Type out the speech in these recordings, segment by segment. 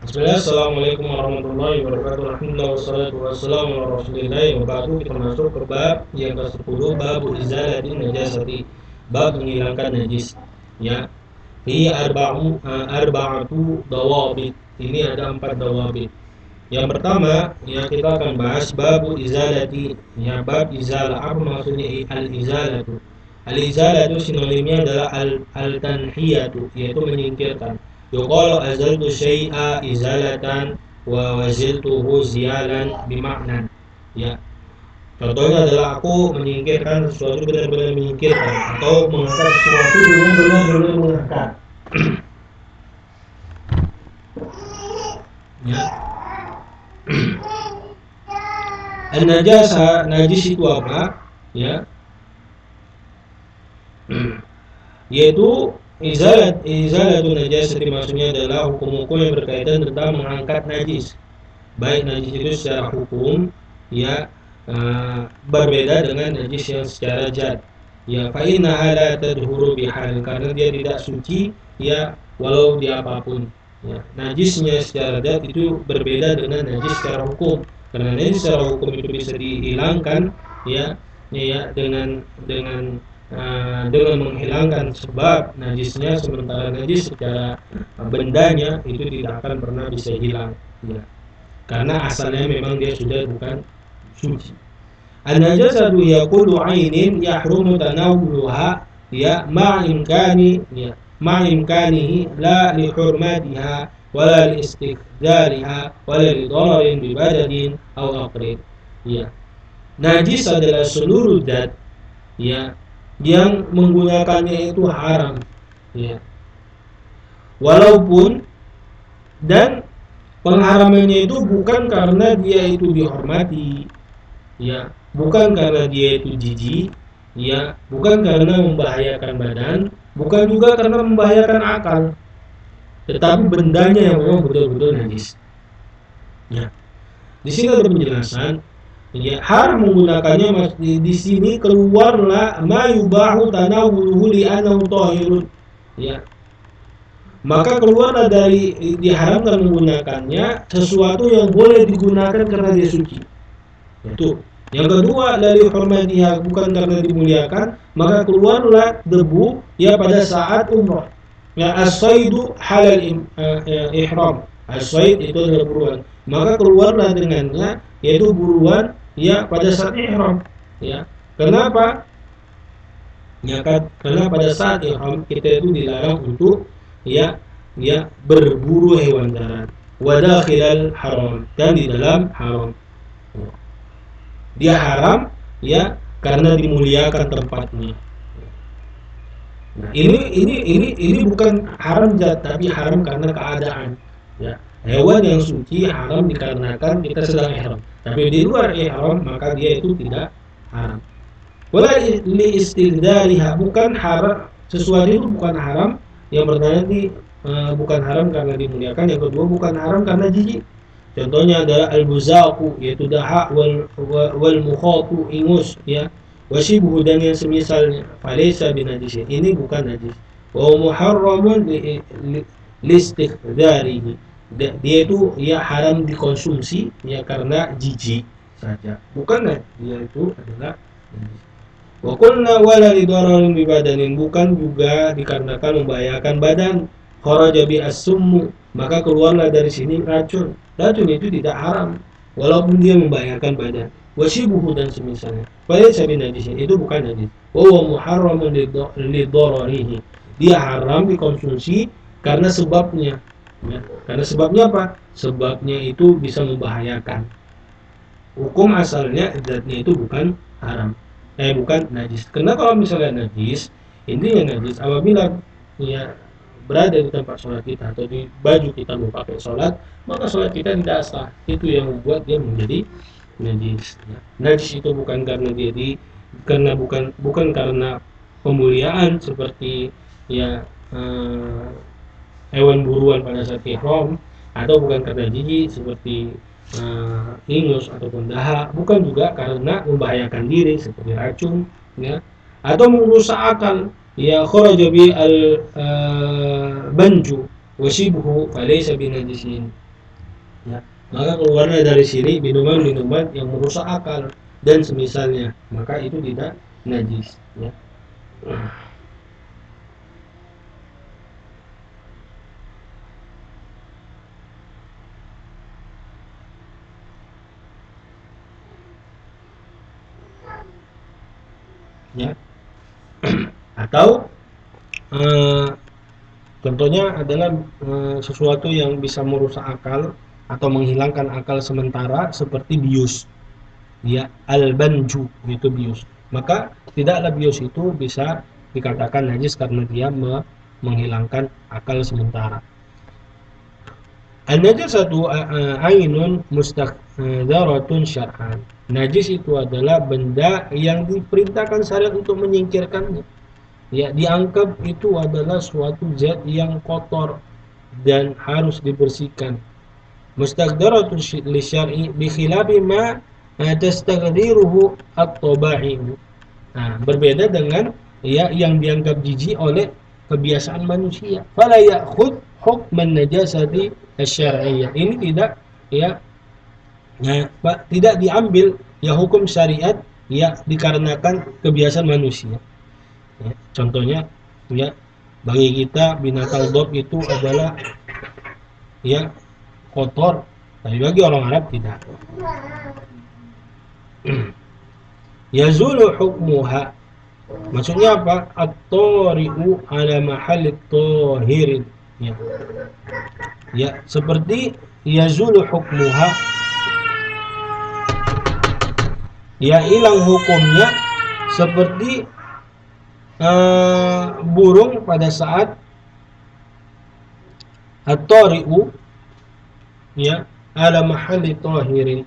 Bismillah, Assalamualaikum warahmatullahi wabarakatuh. Alhamdulillah wassalatu wassalamu ala rasulillah. Wa ba'du, kita masuk ke bab yang ke-10, bab izalatin najasati, bab menghilangkan najis. Ya, ini arba'atu dawabit. Ini ada 4 dawabit. Yang pertama, ya kita akan bahas bab izalati. Ya, bab izalah. Apa maksudnya al-izalatu? Al-izalatu sinonimnya adalah al-tanhiyatu, yaitu menyingkirkan. Yuqalu azaltu syai'a izalatan wa waziltuhu ziyalan bimaknan. Ya, contohnya adalah aku menyingkirkan sesuatu, benar-benar menyingkirkan, atau mengangkat sesuatu dengan benar-benar mengangkat. Ya, an-najasa, najis itu apa? Ya, yaitu izalatu najasati, maksudnya adalah hukum-hukum yang berkaitan tentang mengangkat najis. Baik najis itu secara hukum, ya, berbeda dengan najis yang secara zat. Ya, fa innaha la tadhuru bihal, karena dia tidak suci, ya, walau dia apapun. Ya, najisnya secara zat itu berbeda dengan najis secara hukum. Karena najis secara hukum itu bisa dihilangkan, ya, dengan menghilangkan sebab najisnya, sementara najis secara bendanya itu tidak akan pernah bisa hilang, ya, karena asalnya memang dia sudah bukan suci. An-najasatu hiya kullu 'ainin yahrumu tanawwuluha, ya, ma'imkanihi la li hurmatiha wala li istiqdariha wala li dararin bi badadin aw aqrin. Ya, najis adalah seluruh zat, ya, yang menggunakannya itu haram, ya, walaupun, dan pengharamannya itu bukan karena dia itu dihormati, ya, bukan karena dia itu jijik, ya, bukan karena membahayakan badan, bukan juga karena membahayakan akal, tetapi bendanya yang memang betul-betul najis. Ya, di sini ada penjelasan. Ya, haram menggunakannya, di sini keluarlah ma yubahu tanawwuluhu li annahu tahirun. Ya, maka keluarlah dari diharamkan menggunakannya sesuatu yang boleh digunakan karena dia suci. Itu. Yang kedua, dari hurmatiha, bukan karena dimuliakan, maka keluarlah debu, ya, pada saat umrah. Ya, as-saidu halal ihram. As-said itu adalah buruan. Maka keluarlah dengannya, yaitu buruan, ya, pada saat ihram. Ya. Kenapa? Ya kan? Karena pada saat ihram kita itu dilarang untuk, ya, berburu hewan darat. Wadakhilal haram, dan di dalam haram. Dia haram, ya, karena dimuliakan tempatnya. Nah, ini bukan haram zat, tapi haram karena keadaan. Ya, hewan yang suci haram dikarenakan kita sedang ihram. Tapi di luar ihram maka dia itu tidak haram. Wala li istidariha, bukan haram, sesuatu itu bukan haram. Yang pertama ini bukan haram karena dimuliakan, yang kedua bukan haram karena jijik. Contohnya adalah al-buzaku, yaitu dahak, wal mukhatu, ingus, ya, wasibuhu, dan yang semisalnya. Falaysa binajisin, ini bukan najis. Wa muharramun listikhdarihi, dia itu, ya, haram dikonsumsi, ya, karena jijik saja, bukan dia itu adalah najis. Wa qulna wala lidararin bibadanin, bukan juga dikarenakan membahayakan badan. Kharaja bi as-summu, maka keluarlah dari sini racun. Racun itu tidak haram walaupun dia membahayakan badan. Wasibuhu, dan semisalnya. Falaysa binajisin, itu bukan najis. Wa huwa muharramun lidararihi, dia haram dikonsumsi karena sebabnya. Ya. Karena sebabnya apa? Sebabnya itu bisa membahayakan. Hukum asalnya zatnya itu bukan haram, bukan najis. Karena kalau misalnya najis, intinya najis apabila, ya, berada di tempat sholat kita atau di baju kita mau pakai sholat, maka sholat kita tidak sah. Itu yang membuat dia menjadi najis. Ya. Najis itu bukan karena karena bukan karena pemuliaan seperti, ya, hewan buruan pada saat ihram, atau bukan karena jijik seperti ingus ataupun dahak, bukan juga karena membahayakan diri seperti racun, ya, atau merusak akal. Ya, kharaja bi al banju wasibuhu falaysa binajisin. ya, maka keluarnya dari sini minuman-minuman yang merusak akal dan semisalnya, maka itu tidak najis, ya. Ya, atau contohnya adalah sesuatu yang bisa merusak akal atau menghilangkan akal sementara seperti bius, ya, al-banju itu bius. Maka tidaklah bius itu bisa dikatakan najis karena dia menghilangkan akal sementara. An-najasatu ainun mustaqdaratun syar'an. Najis itu adalah benda yang diperintahkan syariat untuk menyingkirkannya. Ya, dianggap itu adalah suatu zat yang kotor dan harus dibersihkan. Mustaqdaratun li syar'i bi khilafi ma tastaqdiruhu at-taba'i. Nah, berbeda dengan ya yang dianggap jijik oleh kebiasaan manusia. Fala ya'khud hukman najasati asy-syar'iyyah. Ini tidak ya, tidak diambil ya hukum syariat ya dikarenakan kebiasaan manusia. Ya, contohnya ya bagi kita binatang dob itu adalah ya kotor, tapi bagi orang Arab tidak. Yazulu hukmuha. Maksudnya apa? At-tari'u ala mahallit tahirin. Ya. Ya, seperti yazulu hukmuha, ya hilang hukumnya seperti burung pada saat at-tari'u ya ala mahalli tahirin.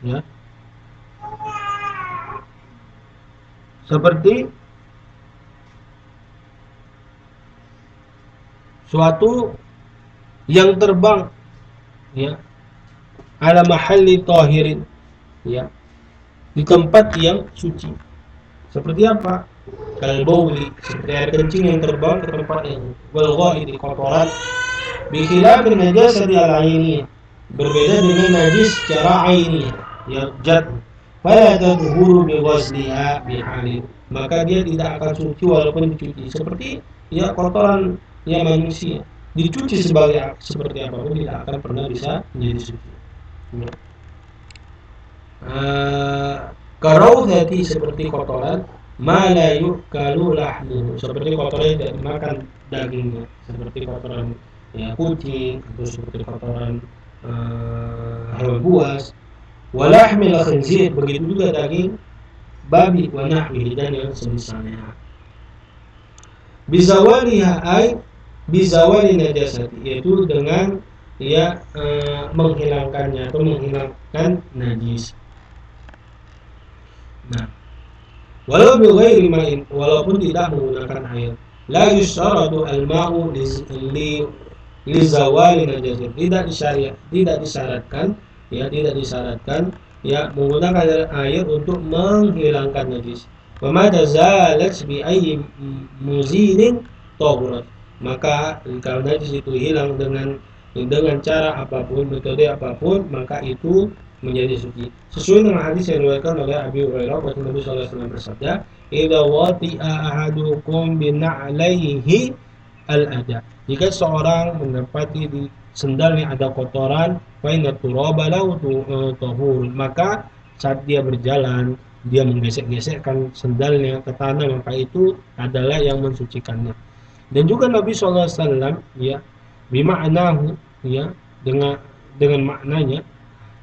Ya. Seperti suatu yang terbang ya ala mahalli tahirin, ya di tempat yang suci. Seperti apa? Kalbauli, seperti air kencing yang terbang ke tempat yang wal ghaid, kotoran. Bi khilafin najasati al-ainiyah, berbeda dengan najis secara ainiyah, ya jad. Fala tadhuru bi ghusliha bi halin, maka dia tidak akan suci walaupun dicuci. Seperti ya kotoran ya manusia, dicuci seperti apapun tidak akan pernah bisa menjadi suci. Ya. Karaudhati, seperti kotoran, ma la yukalu lahmuhu, seperti kotoran yang tidak dimakan dagingnya, seperti kotoran ya kucing atau seperti kotoran hewan buas. Walahmil khinzir, begitu juga daging babi, wa nahwihi, dan yang semisalnya. Bizawaliha ay bizawali najasati, yaitu dengan ya menghilangkannya atau menghilangkan najis. Nah, walau bi ghairi ma'in, walaupun tidak menggunakan air. La yusharatu al-ma'u li zawali najasah. Tidak disyaratkan ya menggunakan air untuk menghilangkan najis. Wa ma tazalat bi ayyi muzilin tahurat. Maka kalau najis itu hilang dengan cara apapun, metode apapun, maka itu menjadi suci. Sesuai dengan hadis yang diriwayatkan oleh Abi Hurairah, bahwa Nabi sallallahu alaihi wasallam bersabda, "Idza wati'a ahadukum bina'laihi al-ada." Jika seorang mendapati di sendalnya ada kotoran, fa inna turaba lahu tahur, maka saat dia berjalan, dia menggesek-gesekkan sendalnya ke tanah, maka itu adalah yang mensucikannya. Dan juga Nabi sallallahu alaihi wasallam ya bima'nahu, ya dengan maknanya,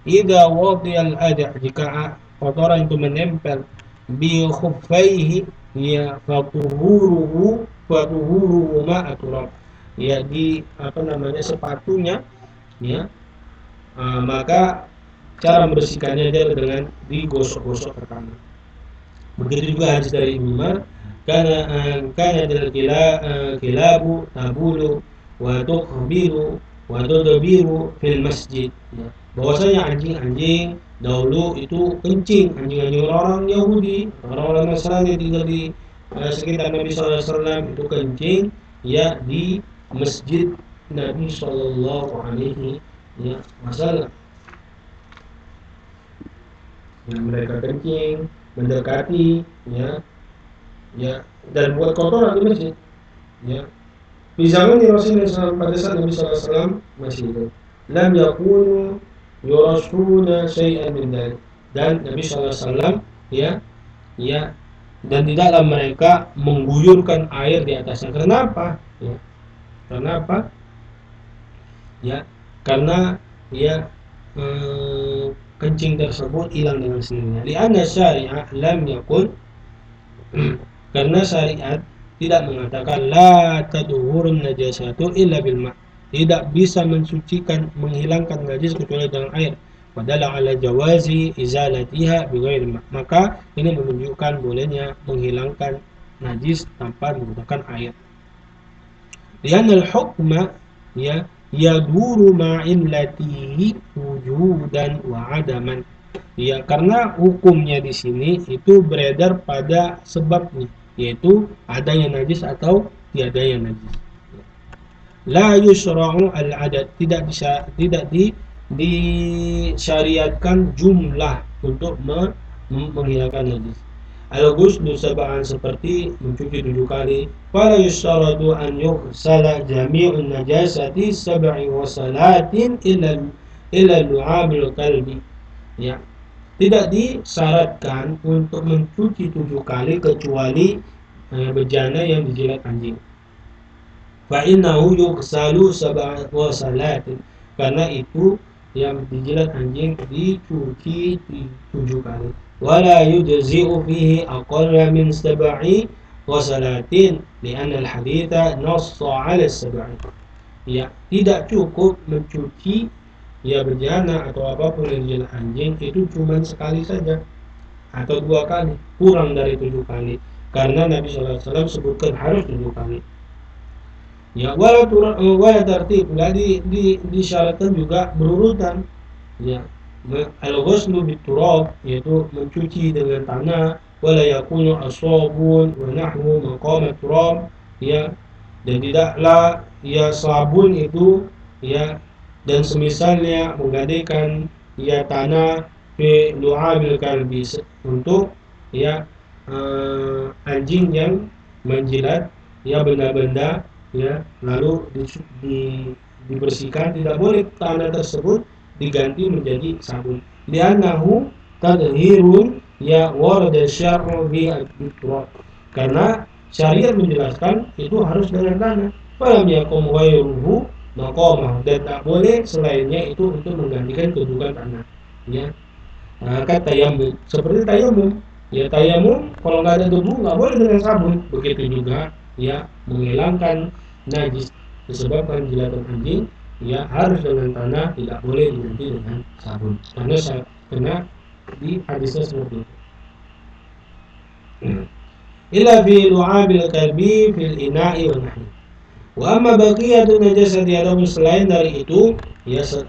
idza wadiyal ada, jika kotoran itu menempel bi khuffaihi ya fatuhuruhu ma'aturab, ya di sepatunya, ya maka cara membersihkannya adalah dengan digosok-gosok ke tanah. Begitu juga hadis dari Ibnu Umar, kana dal kilabu tabulu wa tukhbiru wa tudbiru fil masjid, ya. Bahwasanya anjing-anjing dahulu itu kencing, anjing-anjing orang Yahudi, orang-orang Nasrani tinggal di sekitar Nabi sallallahu alaihi wasallam itu kencing ya di masjid, Nabi Shallallahu Alaihi Wasallam. Yang mereka kencing, mendekati, dan buat kotoran di masjid. Ya. Di zaman Rasulullah SAW, pada saat Nabi SAW masih hidup, lam yakunu yurashuna syai'an min dzalik. Dan Nabi SAW ya dan tidaklah mereka mengguyurkan air di atasnya. Kenapa? Kenapa? Karena kencing tersebut hilang dengan sendirinya. Lianna syari'ah lam yakun karena syariat tidak mengatakan la tadhurun najasatu illa bil ma. Tidak bisa mensucikan, menghilangkan najis kecuali dengan air. Padahal ala jawazi izalatiha bighairi ma. Maka ini menunjukkan bolehnya menghilangkan najis tanpa menggunakan air. Lianna al-hukma yaduru ma'illatihi wujudan wa adaman. Karena hukumnya di sini itu beredar pada sebabnya, yaitu adanya najis atau tiadanya najis. La yusra'u al-adad, tidak disyariatkan jumlah untuk menghilangkan najis. Al-ghuslu sab'an, seperti mencuci 7 kali. Fala yustaratu an yughsala jami'un najasati sab'i wasalatin illa lu'abil qalbi. Tidak disyaratkan untuk mencuci 7 kali kecuali bejana yang dijilat anjing. Fa innahu yughsalu sab'a wasalatin, karena itu yang dijilat anjing dicuci 7 kali. Wala yujzi'u fihi aqalla min sab'i wasalatin li'anna al-haditha nassa 'ala sab'i. Tidak cukup mencuci bejana atau apapun yang dijilat anjing itu cuma sekali saja atau 2 kali, kurang dari 7 kali, karena Nabi SAW sebutkan harus 7 kali. Wala tertib, nggak disyaratkan juga berurutan. Al-ghuslu biturab, yaitu mencuci dengan tanah. Wala yakunu as-sabun wa nahwu maqam turab, dan tidaklah sabun itu dan semisalnya menggantikan tanah fi lu'abil kalbi, untuk anjing yang menjilat benda-benda lalu dibersihkan. Tidak boleh tanah tersebut diganti menjadi sabun. Li'annahu tadhirun warada syar'u bi'at-turab, karena syariat menjelaskan itu harus dengan tanah. Falam yakum ghairuhu maqamah, dan tak boleh selainnya itu untuk menggantikan kedudukan tanah. Maka tayamum, seperti tayamum. Tayamum kalau nggak ada debu nggak boleh dengan sabun. Begitu juga menghilangkan najis disebabkan jilatan anjing harus dengan tanah, tidak boleh diganti dengan sabun, karena di hadisnya seperti itu. Illa fi lu'abil kalbi fil ina'i wa nahwi. Wa amma baqiyatu najasati, adapun selain dari itu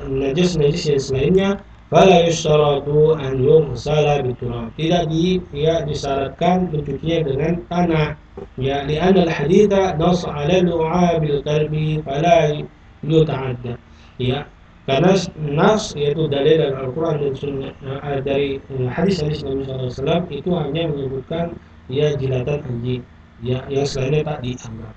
najis yang selainnya, fala yustaratu an yughsala biturab, tidak disyaratkan mencucinya dengan tanah. Li'anna al-haditha nas 'ala lu'abil qalbi fala yuta'adda. Karena nas, yaitu dalil dari Al-Quran dan Sunnah, dari hadis-hadis Nabi SAW, itu hanya menyebutkan jilatan anjing, yang selainnya tak dianggap.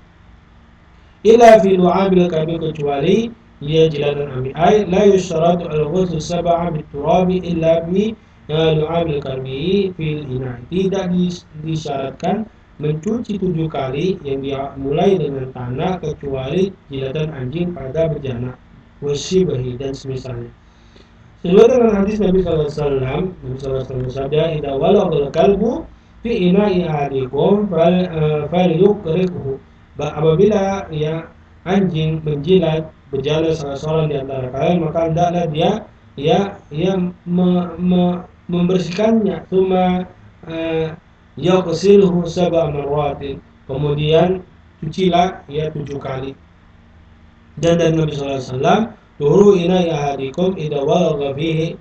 Illa fi lu'abil qalbi, kecuali jilatan anjing. La yustaratu al-ghusl sab'a biturabi illa bi lu'abil qalbi fil ina, tidak disyaratkan mencuci 7 kali yang dimulai dengan tanah kecuali jilatan anjing pada bejana, wasibahi, dan semisalnya. Sesuai dengan hadis Nabi SAW, Nabi SAW bersabda, idza walaghal kalbu fi ina'i ahadikum falyukrikhu, apabila anjing menjilat bejana salah seorang di antara kalian, maka hendaklah dia membersihkannya, tsumma yaghsilhu sab'a marwatin, kemudian cucilah 7 kali. Dan dari Nabi SAW, tuhuru ina ahadikum idza walagha fihi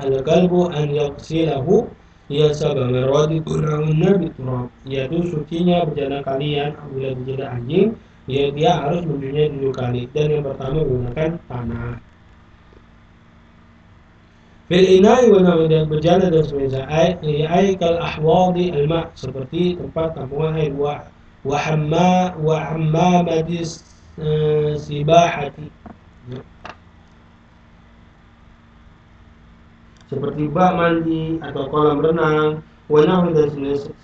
al-kalbu an yaghsilahu sab'a marwatin tunahunna biturab, yaitu sucinya bejana kalian apabila dijilat anjing ya dia harus mencucinya 7 kali, dan yang pertama menggunakan tanah. Fil inai wa dan berjalan dan semisal ay kal ahwadi al-ma, seperti tempat tampungan air, wa hammamatis sibahati, seperti bak mandi atau kolam renang, wa dan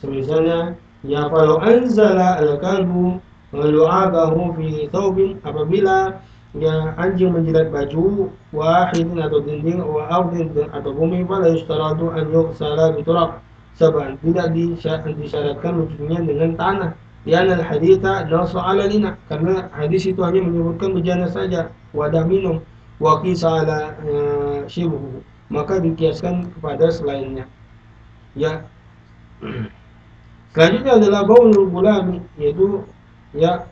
semisalnya. Ya kalau anzala al-kalbu lu'abahu fi thawbin, apabila ya anjing menjilat baju, wahidin atau dinding, wa ardin atau bumi, fala yustaradu an yughsala biturab saban, tidak disyaratkan mencucinya dengan tanah. Lianal haditha nasu ala lina, karena hadis itu hanya menyebutkan bejana saja, wadah minum, wa qisa ala shibuhu, maka dikiaskan kepada selainnya. Ya, selanjutnya adalah baulul gulami, yaitu ya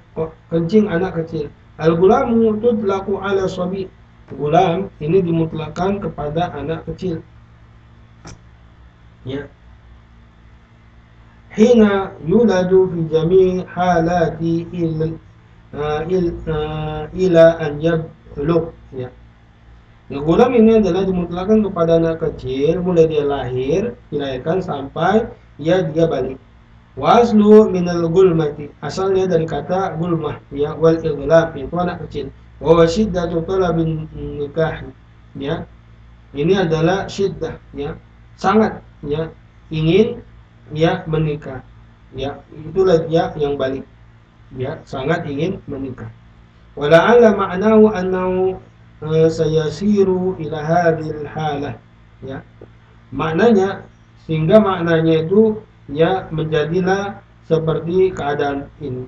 kencing anak kecil. Al gulamu tudlaqu ala sabi, gulam ini dimutlakkan kepada anak kecil. Ya, hina yuladu fi jami' halati ila an yablugh. Ya, gulam ini adalah dimutlakkan kepada anak kecil mulai dia lahir, dilahirkan sampai dia balik. Waslu minal gulmati, asalnya dari kata gulmah, ya, wal ighlab, itu anak kecil. Wa syiddatu talabin nikah, ya, ini adalah syiddah, ya, sangat, ya, ingin, ya, menikah, ya, itulah dia yang balik, ya, sangat ingin menikah. Wala'alla ma'nahu annahu sayasiru ila hadhil halah, ya, maknanya, sehingga maknanya itu ya menjadilah seperti keadaan ini,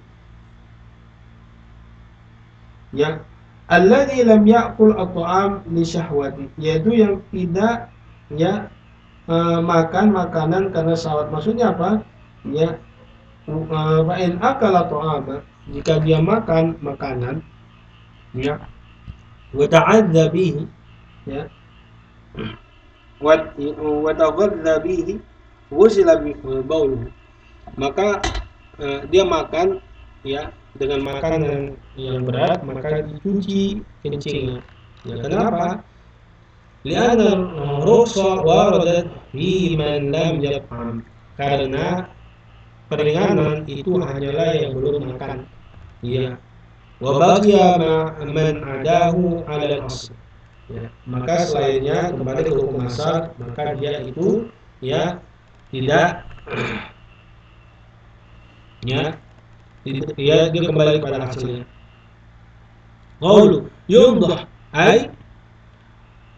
ya, alladzi lam ya'kul at'am li syahwati, yaitu yang tidak, ya, makan makanan karena syahwat. Maksudnya apa? Ya, wa in akala ta'ama, jika dia makan makanan, ya, wa ta'adza bihi, ya, wa taghadza bihi, wusila bi bauluhu, maka dia makan, ya, dengan makanan yang berat, maka dicuci kencingnya. Ya, kenapa? Li'anna rukhsa waradat fi man lam yat'am, karena peringanan itu hanyalah yang belum makan. Ya, wa baqiya man adahu 'ala al-asl. Ya, maka selainnya kembali ke hukum asal, maka dia itu, ya, tidak, ya, dia kembali pada hasilnya. Qaulu yumdah ay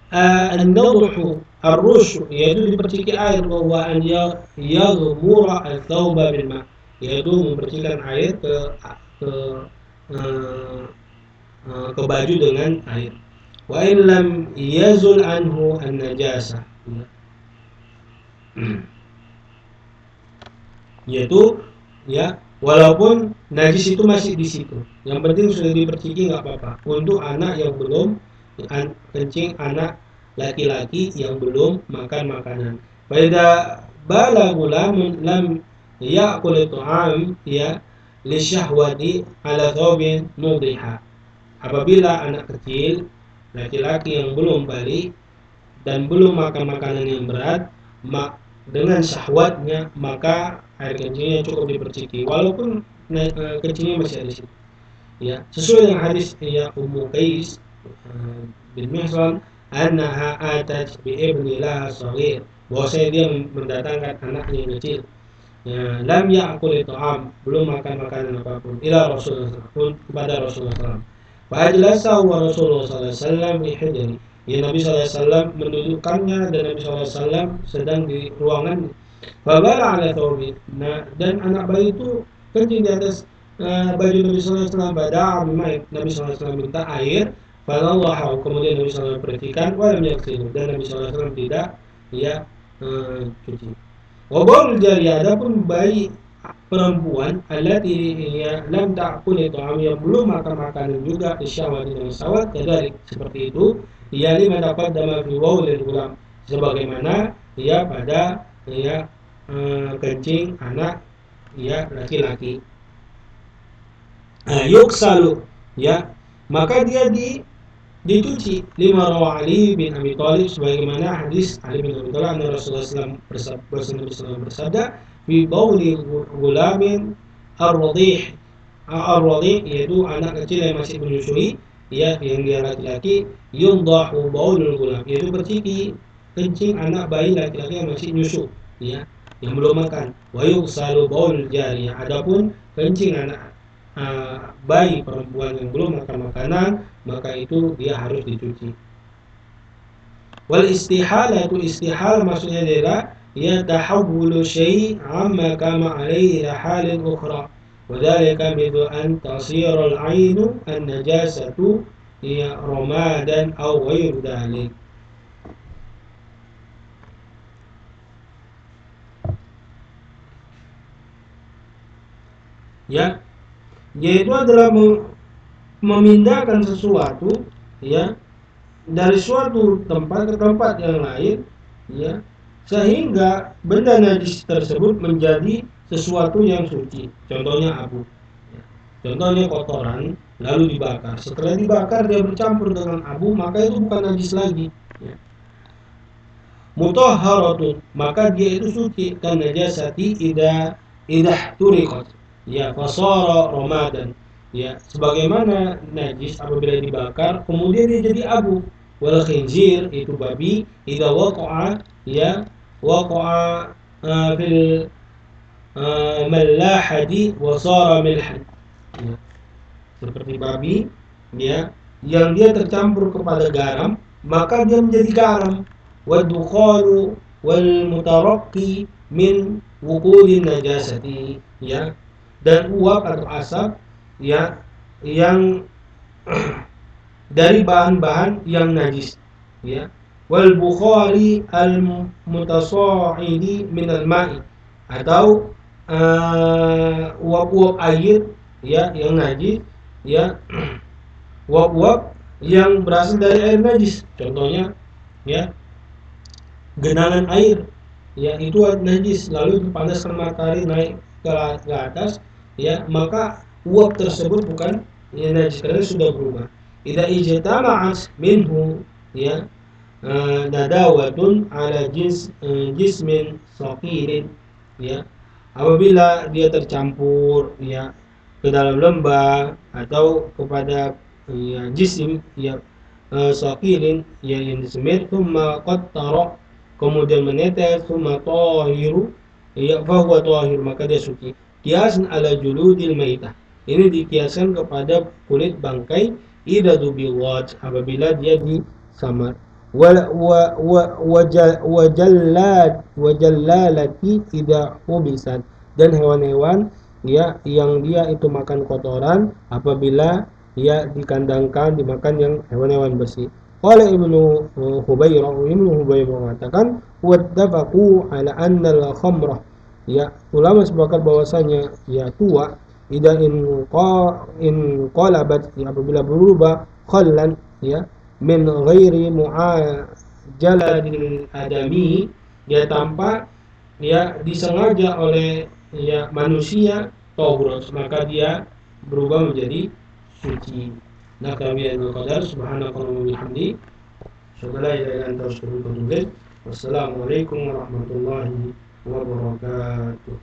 an-nadhu ar-rush, yaitu diperciki air, bahwa an yaghmura al-thawba bil ma, yaitu mempercikan air ke uh, ke baju dengan air. Wa in lam yazul anhu an-najasah, yaitu, ya, walaupun najis itu masih di situ, yang penting sudah diperciki, nggak apa-apa untuk anak yang belum kencing, anak laki-laki yang belum makan makanan. Pada bala gulam lam ya'kul ta'am, ya, li syahwati ala thawbin mudhiha, apabila anak kecil laki-laki yang belum balik dan belum makan makanan yang berat, dengan syahwatnya, maka air kencingnya cukup diperciki walaupun kencingnya masih ada di situ. Ya, sesuai dengan hadis, ya, Ummu Qais bin Mihsan, annaha atat bi ibni laha shaghir, bahwa dia mendatangkan anaknya yang kecil, ya, lam ya'kul ta'am, belum makan makanan apapun, ila Rasulullah, kepada Rasulullah SAW. Fa ajlasahu wa Rasulullah SAW bi hijri, ya, Nabi SAW mendudukkannya, dan Nabi SAW sedang di ruangan. Fabala ala thawbi, nah, dan anak bayi itu kencing di atas baju Nabi SAW. Bada'a bima'in, Nabi SAW minta air. Falallahu, kemudian Nabi SAW perhatikan, walam yaghsilu, dan Nabi SAW tidak, ya, cuci. Wabawul jariyah, adapun bayi perempuan, allati ya lam ta'kul ta'am, yang belum makan makanan juga, isyawat dengan syawat, kadalik seperti itu, ya, lima dapat dalam riwayat ulam, sebagaimana, ya, pada, ya, kencing anak, ya, laki-laki. yuksalu, ya, maka dia dicuci. Lima rawa Ali bin Abi Thalib, sebagaimana hadis Ali bin Abi Thalib anna Rasulullah SAW bersabda, fi bauli gulamin ar-radih. Ar-radih yaitu anak kecil yang masih menyusui, ya, yang dia laki-laki, yundahu baulul gulam, yaitu berciki kencing anak bayi laki-laki yang masih nyusu, ya, yang belum makan. Wa yusalu baulul jariyah, adapun kencing anak bayi perempuan yang belum makan makanan, maka itu dia harus dicuci. Wal istihala, itu istihala maksudnya adalah ya tahawulu syai' amma kama alaihi ila halin ukhra, wa dzalika bidu an tasira al-ainu an-najasatu ya ramadan aw ghairu dzalik. Ya, yaitu adalah memindahkan sesuatu, ya, dari suatu tempat ke tempat yang lain, ya, sehingga benda najis tersebut menjadi sesuatu yang suci. Contohnya abu, ya. Contohnya kotoran lalu dibakar. Setelah dibakar dia bercampur dengan abu, maka itu bukan najis lagi, ya. Mutahharatun, maka dia itu suci. Kan najasati idah turiqat, ya, fasara ramadan, ya, sebagaimana najis apabila dibakar kemudian dia jadi abu. Wal khinzir, itu babi, idza waqa'a, ya, waqa'a fil mallahadi wa sara milhan, ya, seperti babi, ya, yang dia tercampur kepada garam maka dia menjadi garam. Wadukhalu wal mutarakki min wuqudin najasati, ya, dan uap atau asap, ya, yang dari bahan-bahan yang najis, ya. Wal bukhari al mutasa'idi min al ma'i, atau uap-uap air, ya, yang najis, ya, uap-uap yang berasal dari air najis. Contohnya, ya, genangan air, ya, itu najis lalu dipanaskan matahari naik ke atas, ya, maka uap tersebut bukan, ya, najis karena sudah berubah. Idza ijtama'at minhu, ya, nadawatun ala jismin saqilin, ya, apabila dia tercampur, ya, ke dalam lembah atau kepada, ya, jisim, ya, saqilin, ya, yang disemir, thumma qattara, kemudian menetes, thumma tahiru, ya, fahuwa tahir, maka dia suci. Kiasan ala juludil maitah, ini dikiaskan kepada kulit bangkai, idza dubiwat, apabila dia disamar. Wajallalati idza ubisat, dan hewan-hewan, ya, yang dia itu makan kotoran apabila ya dikandangkan dimakan yang hewan-hewan bersih. Qala Ibnu Hubairah mengatakan wattafaqu ala anna al-khamrah, ya, ulama sepakat bahwasanya, ya, tua, idza in qalabat, ya, apabila berubah, khallan, ya, min ghairi mu'ajaladil adami, ya, tanpa, ya, disengaja oleh, ya, manusia, tohros, maka dia berubah menjadi suci. Nakami al-qadar, subhanakallah wa bihamdi, syukur la ilaha illa anta astaghfiruka wa atubu ilaik. Wassalamualaikum warahmatullahi wabarakatuh.